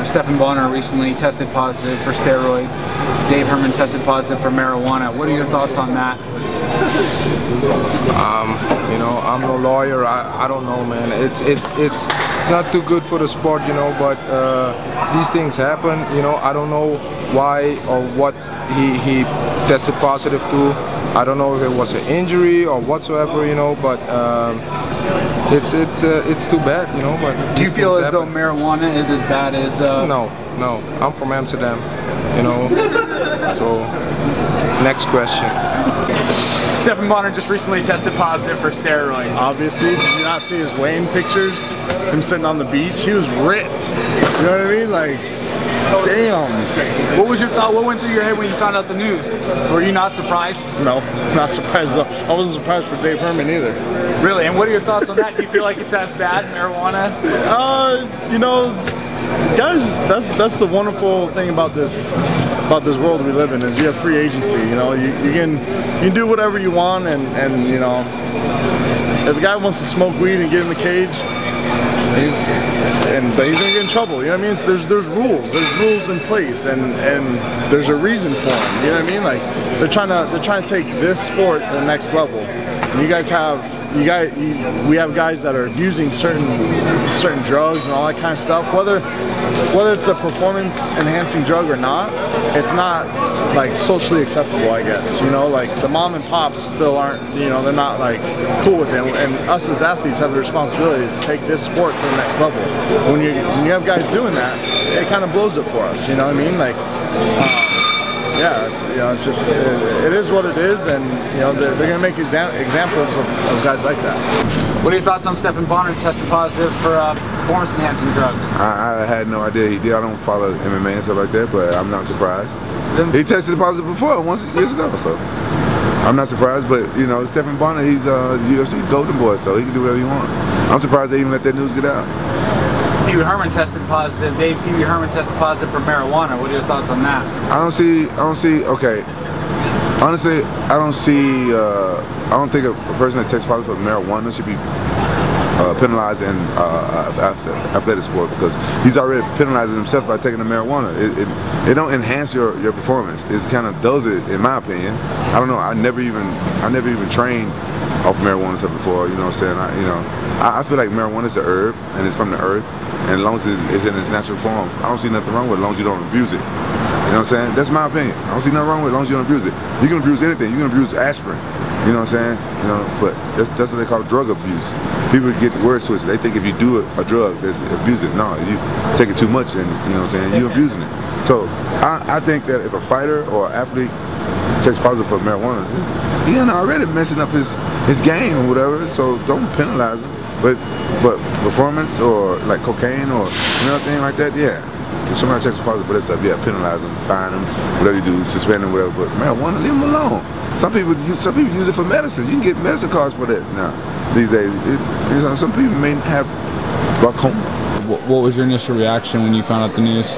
Stephan Bonnar recently tested positive for steroids. Dave Herman tested positive for marijuana. What are your thoughts on that? You know, I'm no lawyer. I don't know, man. It's not too good for the sport, you know. But these things happen. You know, I don't know why or what he tested positive to. I don't know if it was an injury or whatsoever, you know. But it's too bad, you know. But do you feel as though marijuana is as bad as? No. I'm from Amsterdam, you know. So next question. Stephan Bonnar just recently tested positive for steroids. Obviously, did you not see his weighing pictures? Him sitting on the beach, he was ripped. You know what I mean? Like, damn. What was your thought? What went through your head when you found out the news? Were you not surprised? No, not surprised. I wasn't surprised for Dave Herman either. Really? And what are your thoughts on that? Do you feel like it's as bad, marijuana? You know, guys, that's the wonderful thing about this world we live in, is you have free agency. You know, you can do whatever you want, and you know, if a guy wants to smoke weed and get in the cage, he's gonna get in trouble. You know what I mean? There's rules in place, and there's a reason for them. You know what I mean? Like, they're trying to take this sport to the next level. And we have guys that are using certain drugs and all that kind of stuff. Whether it's a performance enhancing drug or not, it's not like socially acceptable, I guess. You know, like the mom and pops still aren't, you know, they're not like cool with it. And us as athletes have the responsibility to take this sport to the next level. When you have guys doing that, it kind of blows it for us. You know what I mean? Like, yeah, you know, it's just, it is what it is, and you know, they're going to make examples of guys like that. What are your thoughts on Stephan Bonnar testing positive for performance-enhancing drugs? I had no idea he did. I don't follow MMA and stuff like that, but I'm not surprised. He tested positive before, years ago, so I'm not surprised. But you know, Stephan Bonnar, he's UFC's golden boy, so he can do whatever he wants. I'm surprised they even let that news get out. Pee-wee Herman tested positive. Pee-wee Herman tested positive for marijuana. What are your thoughts on that? I don't see. Okay. Honestly, I don't think a person that tests positive for marijuana should be penalized in athletic sport, because he's already penalizing himself by taking the marijuana. It don't enhance your performance. It kind of does it, in my opinion. I don't know. I never even trained off marijuana stuff before. You know what I'm saying? I feel like marijuana is an herb and it's from the earth, and as long as it's in its natural form, I don't see nothing wrong with it as long as you don't abuse it. You know what I'm saying? That's my opinion. I don't see nothing wrong with it as long as you don't abuse it. You can abuse anything. You can abuse aspirin. You know what I'm saying? You know, but that's what they call drug abuse. People get words twisted. They think if you do a drug, that's abuse it. No, you take it too much, and you know what I'm saying, you're abusing it. So I think that if a fighter or athlete tests positive for marijuana, he's already messing up his game or whatever. So don't penalize him. But performance or like cocaine or anything like that, yeah. If somebody checks positive for that stuff, yeah, penalize them, fine them, whatever you do, suspend them, whatever. But marijuana, leave them alone. Some people use it for medicine. You can get medicine cards for that now these days. Some people may have glaucoma. What was your initial reaction when you found out the news?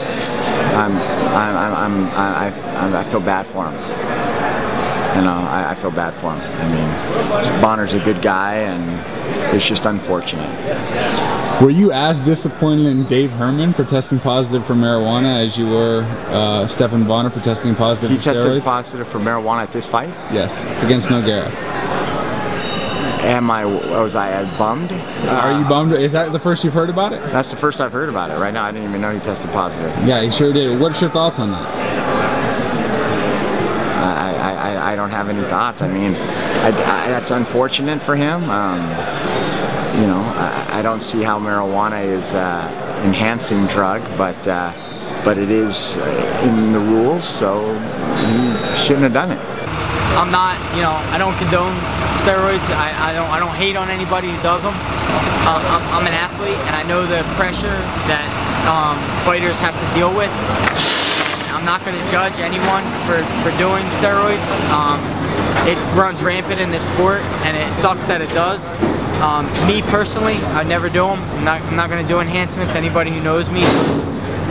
I feel bad for him. You know, I feel bad for him. I mean, Bonnar's a good guy, and it's just unfortunate. Were you as disappointed in Dave Herman for testing positive for marijuana as you were Stephan Bonnar for testing positive for steroids? He tested positive for marijuana at this fight? Yes, against Nogueira. Was I bummed? Are you bummed? Is that the first you've heard about it? That's the first I've heard about it. Right now, I didn't even know he tested positive. Yeah, he sure did. What's your thoughts on that? I don't have any thoughts. I mean, that's unfortunate for him. You know, I don't see how marijuana is enhancing drug, but it is in the rules, so he shouldn't have done it. I'm not, you know, I don't condone steroids. I don't hate on anybody who does them. I'm an athlete, and I know the pressure that fighters have to deal with. I'm not going to judge anyone for doing steroids. It runs rampant in this sport, and it sucks that it does. Me personally, I'd never do them. I'm not going to do enhancements. Anybody who knows me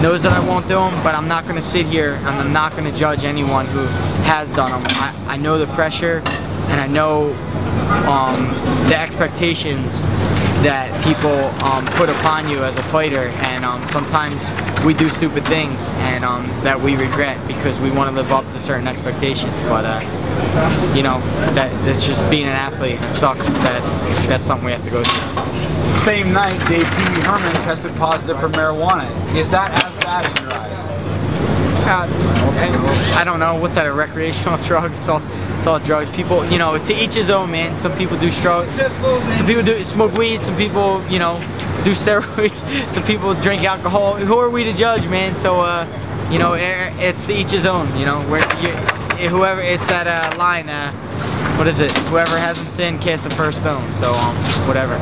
knows that I won't do them, but I'm not going to sit here and I'm not going to judge anyone who has done them. I know the pressure, and I know the expectations that people put upon you as a fighter, and sometimes we do stupid things and that we regret because we want to live up to certain expectations. But you know, that's just being an athlete. It sucks that that's something we have to go through. Same night, Dave Herman tested positive for marijuana. Is that as bad in your eyes? I don't know. What's that? A recreational drug? It's all drugs. People, you know, to each his own, man. Some people do drugs. Some people do smoke weed. Some people, you know, do steroids. Some people drink alcohol. Who are we to judge, man? So, you know, it's to each his own. You know, whoever. It's that line. What is it? Whoever hasn't sinned, cast the first stone. So, whatever.